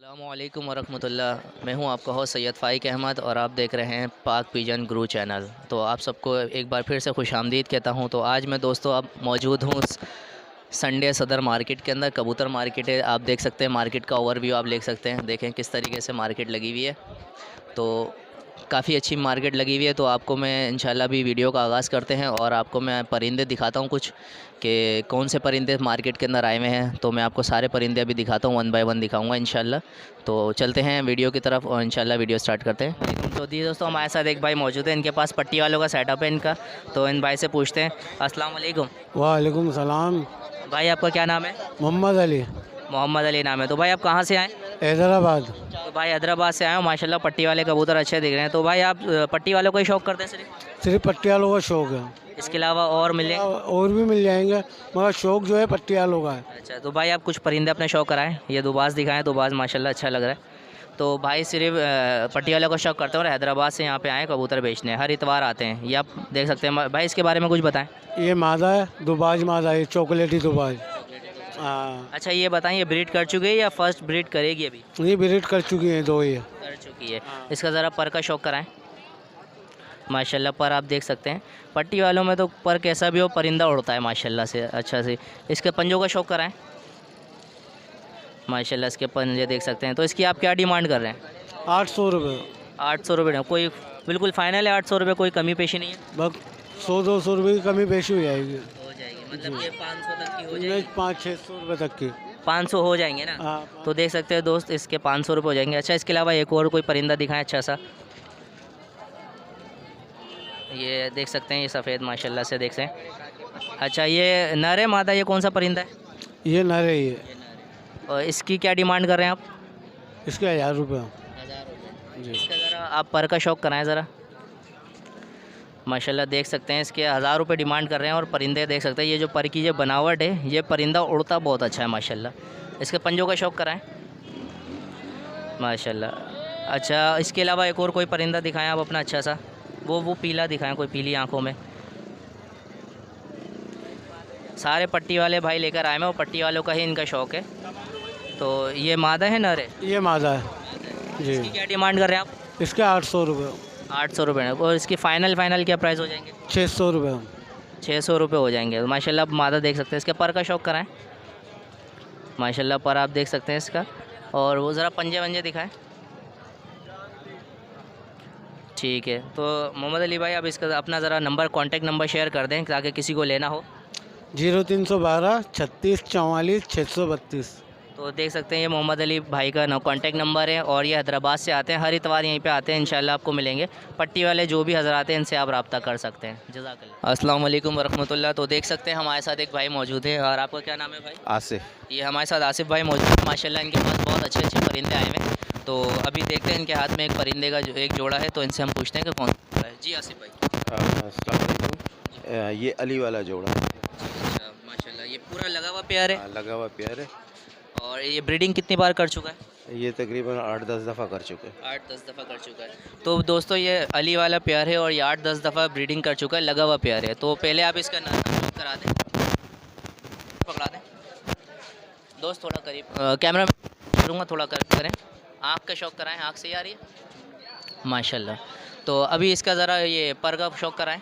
अस्सलामुअलैकुम वरहमतुल्लाह। मैं हूं आपका होस्ट सैयद फ़ाइक अहमद और आप देख रहे हैं पाक पिजन गुरु चैनल। तो आप सबको एक बार फिर से खुशामदीद कहता हूं। तो आज मैं दोस्तों अब मौजूद हूं संडे सदर मार्केट के अंदर। कबूतर मार्केट है, आप देख सकते हैं। मार्केट का ओवरव्यू आप देख सकते हैं। देखें किस तरीके से मार्केट लगी हुई है। तो काफ़ी अच्छी मार्केट लगी हुई है। तो आपको मैं इंशाल्लाह भी वीडियो का आगाज़ करते हैं और आपको मैं परिंदे दिखाता हूँ कुछ कि कौन से परिंदे मार्केट के अंदर आए हुए हैं। तो मैं आपको सारे परिंदे अभी दिखाता हूँ, वन बाय वन दिखाऊंगा इंशाल्लाह। तो चलते हैं वीडियो की तरफ और इंशाल्लाह वीडियो स्टार्ट करते हैं। तो दी दोस्तों, हमारे साथ एक भाई मौजूद है। इनके पास पट्टी वालों का सेटअप है इनका। तो इन भाई से पूछते हैं। अस्सलाम वालेकुम। वालेकुम सलाम। भाई आपका क्या नाम है? मोहम्मद अली, मोहम्मद अली नाम है। तो भाई आप कहाँ से आए? हैदराबाद। तो भाई हैदराबाद से आए हो। माशाल्लाह पट्टी वाले कबूतर अच्छे दिख रहे हैं। तो भाई आप पट्टी वालों का ही शौक़ करते हैं सिर्फ? सिर्फ पट्टियालों का शौक है। इसके अलावा और मिले? और भी मिल जाएंगे, मगर शौक जो है पट्टियालों का है। अच्छा, तो भाई आप कुछ परिंदे अपने शौक कराएं। ये दुबास दिखाएं। दुबास माशाल्लाह अच्छा लग रहा है। तो भाई सिर्फ पट्टी वालों का शौक करते हैं और हैदराबाद से यहाँ पे आए कबूतर बेचने। हर इतवार आते हैं। ये आप देख सकते हैं। भाई इसके बारे में कुछ बताएं। ये मादा है, दुबाज मादा है, चॉकलेटी दुबाज। हाँ, अच्छा, ये बताएं, ये ब्रीड कर चुकी है या फर्स्ट ब्रीड करेगी अभी? ये ब्रीड कर चुकी हैं, दो ही है। कर चुकी है। इसका ज़रा पर का शौक कराएं। माशाल्लाह पर आप देख सकते हैं। पट्टी वालों में तो पर कैसा भी हो परिंदा उड़ता है माशाल्लाह से अच्छा से। इसके पंजों का शौक कराएं। माशाल्लाह इसके पंजे देख सकते हैं। तो इसकी आप क्या डिमांड कर रहे हैं? 800 रुपये। 800 रुपये। कोई बिल्कुल फ़ाइनल है 800 रुपये? कोई कमी पेशी नहीं है? बस 100-200 रुपये की कमी पेशी हो जाएगी। हो जाएगी मतलब ये 500 तक की हो नहीं, जाएगी? 500-600 रुपये तक की। 500 हो जाएंगे ना? हाँ, तो देख सकते हैं दोस्त, इसके 500 रुपये हो जाएंगे। अच्छा, इसके अलावा एक और कोई परिंदा दिखाएं अच्छा सा। ये देख सकते हैं, ये सफ़ेद माशाल्लाह से देख सकते हैं। अच्छा, ये नर है मादा? ये कौन सा परिंदा है? ये नर है ये। ये नर है। और इसकी क्या डिमांड कर रहे हैं आप? इसके 1000 रुपये। 1000 रुपये। जी। इसका ज़रा आप पर का शौक कराएं ज़रा। माशाल्लाह देख सकते हैं, इसके 1000 रुपये डिमांड कर रहे हैं। और परिंदे देख सकते हैं, ये जो पर की जो बनावट है, ये परिंदा उड़ता बहुत अच्छा है माशाल्लाह। इसके पंजों का शौक कराएं माशाल्लाह। अच्छा, इसके अलावा एक और कोई परिंदा दिखाएं आप अपना अच्छा सा। वो पीला दिखाएं, कोई पीली आंखों में। सारे पट्टी वाले भाई लेकर आए हैं और पट्टी वालों का ही इनका शौक़ है। तो ये मादा है नर है? ये मादा है जी। इसकी क्या डिमांड कर रहे हैं आप? इसके 800 रुपये। 800 रुपये। और इसकी फ़ाइनल क्या प्राइस हो जाएंगे? 600 रुपये। 600 रुपये हो जाएंगे। तो माशाल्लाह आप मादा देख सकते हैं। इसके पर का शौक कराएं। माशाल्लाह पर आप देख सकते हैं इसका। और वो ज़रा पंजे वंजे दिखाएं। ठीक है। तो मोहम्मद अली भाई, आप इसका अपना ज़रा नंबर, कॉन्टैक्ट नंबर शेयर कर दें ताकि किसी को लेना हो। 0312 36 44 632। तो देख सकते हैं, ये मोहम्मद अली भाई का कॉन्टैक्ट नंबर है और ये हैदराबाद से आते हैं। हर इतवार यहीं पे आते हैं। इंशाल्लाह आपको मिलेंगे। पट्टी वाले जो भी हज़रात हैं, इनसे आप रब्ता कर सकते हैं। जज़ाकल्लाह। अस्सलाम वालेकुम वरहमतुल्लाह। तो देख सकते हैं हमारे साथ एक भाई मौजूद है। और आपका क्या नाम है भाई? आसिफ। ये हमारे साथ आसिफ भाई मौजूद है। माशाल्लाह इनके पास बहुत अच्छे अच्छे परिंदे आए हुए हैं। तो अभी देखते हैं, इनके हाथ में एक परिंदे का जो एक जोड़ा है, तो इनसे हम पूछते हैं कि कौन सा है। जी आसिफ भाई। अस्सलाम वालेकुम। ये अली वाला जोड़ा है। अच्छा, माशाल्लाह ये पूरा लगा हुआ प्यार है। लगा हुआ प्यार है। और ये ब्रीडिंग कितनी बार कर चुका है? ये तकरीबन 8-10 दफ़ा कर चुके हैं। 8-10 दफ़ा कर चुका है। तो दोस्तों, ये अली वाला प्यार है और ये 8-10 दफ़ा ब्रीडिंग कर चुका है। लगा हुआ प्यार है। तो पहले आप इसका नाम करा दें, पकड़ा दें दोस्त, थोड़ा करीब कैमरा करूँगा, थोड़ा करीब करें। आँख का शौक कराएं। आँख सही आ रही है माशाल्लाह। तो अभी इसका ज़रा ये पर का शौक कराएं।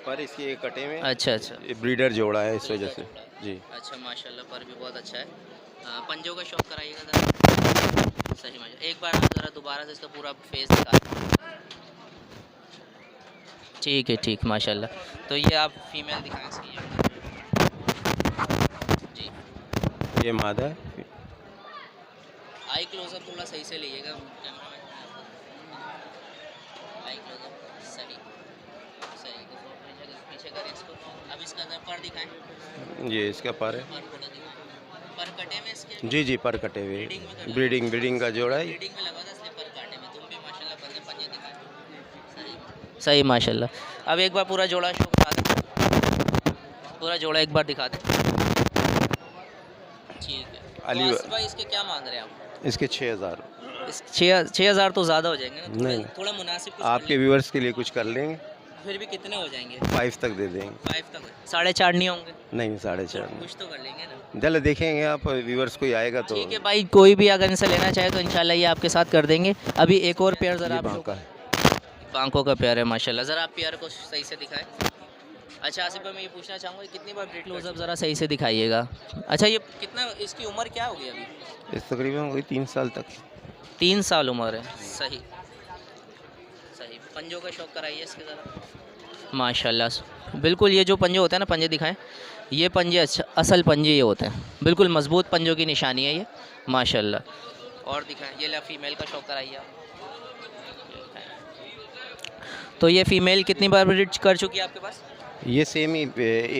पर इसके ये कटे में अच्छा अच्छा, ये ब्रीडर जोड़ा है, इस वजह से। जी। अच्छा माशाल्लाह, पर भी बहुत अच्छा है। पंजों का शौक कराइएगा ज़रा। सही माशा। एक बार आप ज़रा दोबारा से इसका पूरा फेस दिखा दें। ठीक है, ठीक माशाल्लाह। तो ये आप फीमेल दिखाएं इसकी जी। ये मादा है। आई क्लोजअप थोड़ा सही से लीजिएगा कैमरा में। आई क्लोजअप सही सही। पीछे करें इसको। अब इसका अगर पर दिखाएं। ये इसका पर है। पर थोड़ा दिखाएं। पर कटे में इसके? जी जी, पर कटे हुए। ब्रीडिंग में कटा? ब्रीडिंग का जोड़ा है। ब्रीडिंग में लगा था इसलिए पर काटने में। तुम भी माशाल्लाह पंजे पंजे दिखाएं। सही सही माशाल्लाह। अब एक बार पूरा जोड़ा शो करा दें। पूरा जोड़ा एक बार दिखा दें। ठीक है। अली तो भाई इसके क्या मांग रहे हैं आप? इसके 6000। इस 6,000 तो ज़्यादा हो जाएंगे ना? नहीं, थोड़ा मुनासिब कुछ आपके व्यूअर्स के लिए कुछ कर लेंगे। फिर भी कितने हो जाएंगे? 5 तक दे देंगे। 5 तक? 4.5 नहीं होंगे? नहीं 4.5 कुछ तो कर लेंगे ना। चलो देखेंगे, आप व्यूवर्स कोई आएगा तो। ठीक है भाई, कोई भी अगर इनसे लेना चाहे तो इंशाल्लाह ये आपके साथ कर देंगे। अभी एक और पेयर ज़रा ये आप बांका है। बांकों का पेयर है माशाल्लाह। ज़रा आप पेयर को सही से दिखाएं। अच्छा आसिफ भाई, मैं ये पूछना चाहूँगा कितनी बार ब्रीड क्लोजअप ज़रा सही से दिखाइएगा। अच्छा ये कितना, इसकी उम्र क्या होगी अभी? इस तकरीबन वही 3 साल तक। 3 साल उम्र है। सही सही। पंजों का शौक कराइए इसके ज़रा। माशाल्लाह बिल्कुल, ये जो पंजे होते हैं ना, पंजे दिखाएं। ये पंजे अच्छा असल पंजे ये होते हैं, बिल्कुल मज़बूत पंजों की निशानी है ये माशाल्लाह। और दिखाएं, ये ला फीमेल का शौक कराइए आप। तो ये फ़ीमेल कितनी बार ब्रीड कर चुकी है आपके पास? ये सेम ही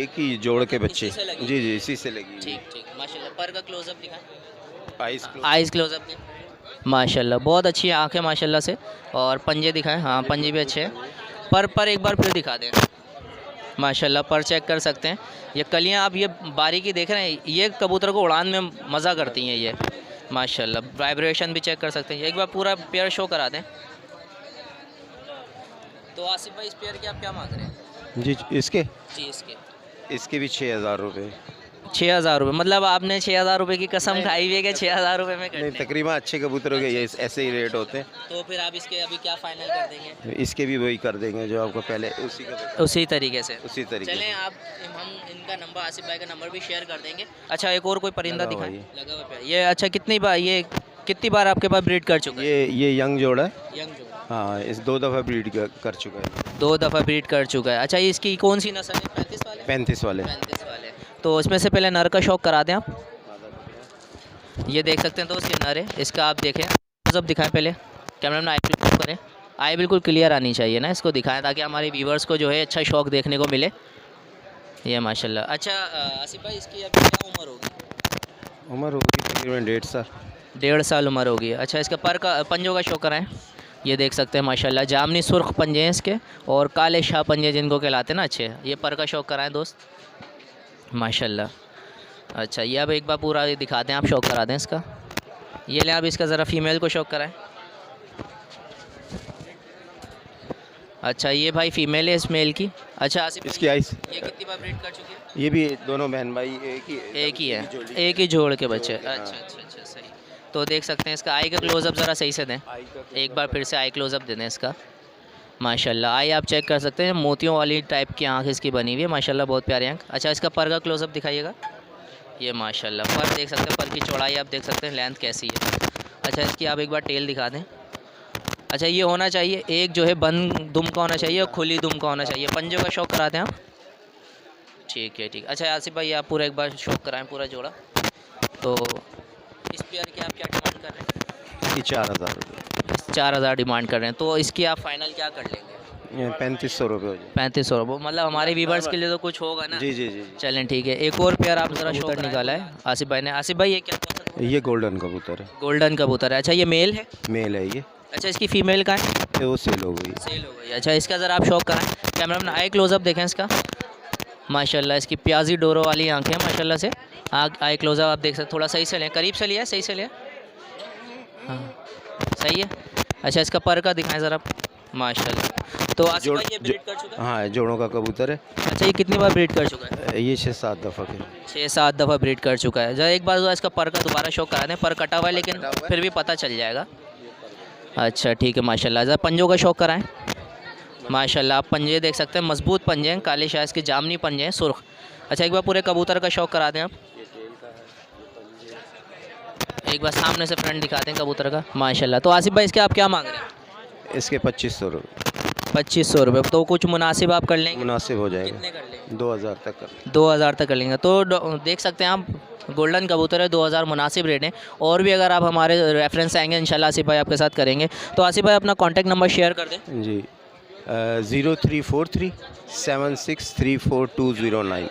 एक ही जोड़ के बच्चे। इसी से लगी? जी जी, इसी से लगी। ठीक ठीक माशाल्लाह। पर का क्लोजअप दिखाएं। आइस आइज़ क्लोजअप दें। माशाल्लाह बहुत अच्छी आँखें माशाल्लाह से। और पंजे दिखाएं। हाँ पंजे भी अच्छे हैं। पर एक बार फिर दिखा दें। माशाल्लाह पर चेक कर सकते हैं। ये कलियां आप ये बारीकी देख रहे हैं, ये कबूतर को उड़ान में मज़ा करती हैं ये माशाल्लाह। वाइब्रेशन भी चेक कर सकते हैं। एक बार पूरा पेयर शो करा दें। तो आसिफ भाई इस पेयर के आप क्या मांग रहे हैं? जी इसके जी इसके भी 6,000 रुपये। 6,000 रुपये? मतलब आपने 6,000 रुपये की कसम खाई हुई है कि 6,000 रुपये में नहीं, करने? तकरीबन अच्छे कबूतरों के ये ऐसे ही रेट होते हैं। तो फिर आप इसके अभी क्या फ़ाइनल कर देंगे? इसके भी वही कर देंगे जो आपको पहले उसी तरीके से। उसी तरीके चलें से। आप, हम इनका नंबर, आसिफ भाई का नंबर भी शेयर कर देंगे। अच्छा एक और कोई परिंदा लगा हुआ दिखाएं। लगा हुआ पे ये। अच्छा कितनी बार आपके पास ब्रीड कर चुका है? ये यंग जोड़ा है। यंग जो हाँ, इस 2 दफ़ा ब्रीड कर चुका है। 2 दफ़ा ब्रीड कर चुका है। अच्छा इसकी कौन सी नस्ल है? 35 वाले? 35 वाले। 35 वाले। तो इसमें से पहले नर का शौक करा दें आप। ये देख सकते हैं दोस्त, ये नर है। इसका आप देखें, सब दिखाएं पहले। कैमरा में आई बिल्कुल करें, आई बिल्कुल क्लियर आनी चाहिए ना, इसको दिखाएं ताकि हमारे व्यूवर्स को जो है अच्छा शौक देखने को मिले। ये माशाल्लाह। अच्छा आसिफ भाई इसकी अभी क्या उम्र होगी? उम्र होगी तकरीबन 1.5 साल। 1.5 साल उम्र होगी। अच्छा इसका पंजों का शौक कराएं। ये देख सकते हैं माशाल्लाह, जामनी सुर्ख पंजे हैं इसके और काले शाह पंजे जिनको कहलाते हैं ना अच्छे। ये पर का शौक कराएं दोस्त माशाल्लाह। अच्छा ये अब एक बार पूरा ये दिखा दें आप, शौक करा दें इसका। ये लें आप इसका ज़रा फीमेल को शौक कराएं। अच्छा ये भाई फीमेल है इस मेल की। अच्छा आसिफ इसकी आइस ये कितनी बार ब्रीड कर चुकी है? ये भी दोनों बहन भाई एक ही है, एक ही जोड़ के बच्चे। अच्छा अच्छा सही। तो देख सकते हैं इसका आई का क्लोज़अप ज़रा सही से दें। एक बार फिर से आई क्लोज़अप दे दें इसका। माशाल्लाह आई आप चेक कर सकते हैं, मोतियों वाली टाइप की आँख इसकी बनी हुई है माशाल्लाह, बहुत प्यारी आँख। अच्छा इसका पर का क्लोज़अप दिखाइएगा। ये माशाल्लाह पर देख सकते हैं, पर की चौड़ाई आप देख सकते हैं, लेंथ कैसी है। अच्छा इसकी आप एक बार टेल दिखा दें। अच्छा ये होना चाहिए, एक जो है बंद दुम का होना चाहिए और खुली दुम का होना चाहिए। पंजों का शौक करा दें आप। ठीक है ठीक। अच्छा आसिफ भाई आप पूरा एक बार शौक कराएं पूरा जोड़ा। तो इस पेयर की आप क्या डिमांड कर रहे हैं? इसकी 4,000 रुपये। 4,000 डिमांड कर रहे हैं। तो इसकी आप फाइनल क्या कर लेंगे? 3500 रुपये हो जाए। 3500 रुपये? मतलब हमारे व्यूवर्स के लिए तो कुछ होगा ना। जी जी जी। चलें ठीक है। एक और पेयर आप ज़रा शौक निकाला है आसिफ भाई ने। आसिफ भाई ये क्या कौन सा? ये गोल्डन कबूतर है। गोल्डन कबूतर है। अच्छा ये मेल है? मेल है ये। अच्छा इसकी फ़ीमेल का है? तो वो सेल हो गई। सेल हो गई। अच्छा इसका ज़रा आप शौक कराएं। कैमरा में आई क्लोज़अप देखें इसका। माशाल्लाह इसकी प्याजी डोरो वाली आंखें माशाल्लाह से। आई क्लोज़अप आप देख सकते, थोड़ा सही से लें, करीब से लिया, सही से लिया। हाँ सही है। अच्छा इसका पर का दिखाएं ज़रा माशाल्लाह। तो आसिफ भाई ये ब्रीड कर चुका है? हाँ जोड़ों का कबूतर है। अच्छा ये कितनी बार ब्रीड कर चुका है? ये 6-7 दफ़ा के। 6-7 दफ़ा ब्रीड कर चुका है। जरा एक बार इसका पर का दोबारा शौक करा दें। पर कटा हुआ है लेकिन फिर भी पता चल जाएगा। अच्छा ठीक है माशाल्लाह। ज़रा पंजों का शौक कराएं। माशाल्लाह आप पंजे देख सकते हैं, मजबूत पंजे हैं, काले शायद के जामनी पंजे हैं सुर्ख। अच्छा एक बार पूरे कबूतर का शौक करा दें आप। एक बार सामने से फ्रंट दिखा दें कबूतर का माशाल्लाह। तो आसिफ भाई इसके आप क्या मांग रहे हैं? इसके 2500 रुपये। 2500 रुपये। तो कुछ मुनासिब आप कर लेंगे? मुनासिब हो जाएगा। कितने कर लेंगे? 2000 तक कर। 2000 तक कर लेंगे। तो देख सकते हैं आप, गोल्डन कबूतर है, 2000 मुनासिब रेट है। और भी अगर आप हमारे रेफरेंस आएंगे इंशाल्लाह आसिफ भाई आपके साथ करेंगे। तो आसिफ भाई अपना कॉन्टैक्ट नंबर शेयर कर दें। जी 0343 7634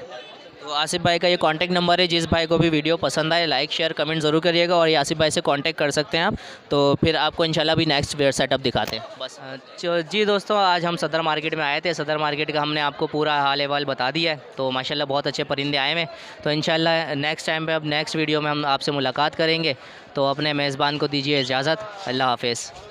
तो आसिफ भाई का ये कांटेक्ट नंबर है। जिस भाई को भी वीडियो पसंद आए लाइक शेयर कमेंट ज़रूर करिएगा और ये आसिफ भाई से कांटेक्ट कर सकते हैं आप। तो फिर आपको इंशाल्लाह भी नेक्स्ट वेयर सेटअप दिखाते हैं बस। जी दोस्तों आज हम सदर मार्केट में आए थे। सदर मार्केट का हमने आपको पूरा हाल अहवाल बता दिया है। तो माशाल्लाह बहुत अच्छे परिंदे आए हैं। तो इंशाल्लाह नेक्स्ट टाइम पे अब नेक्स्ट वीडियो में हम आपसे मुलाकात करेंगे। तो अपने मेज़बान को दीजिए इजाज़त। अल्लाह हाफ़िज़।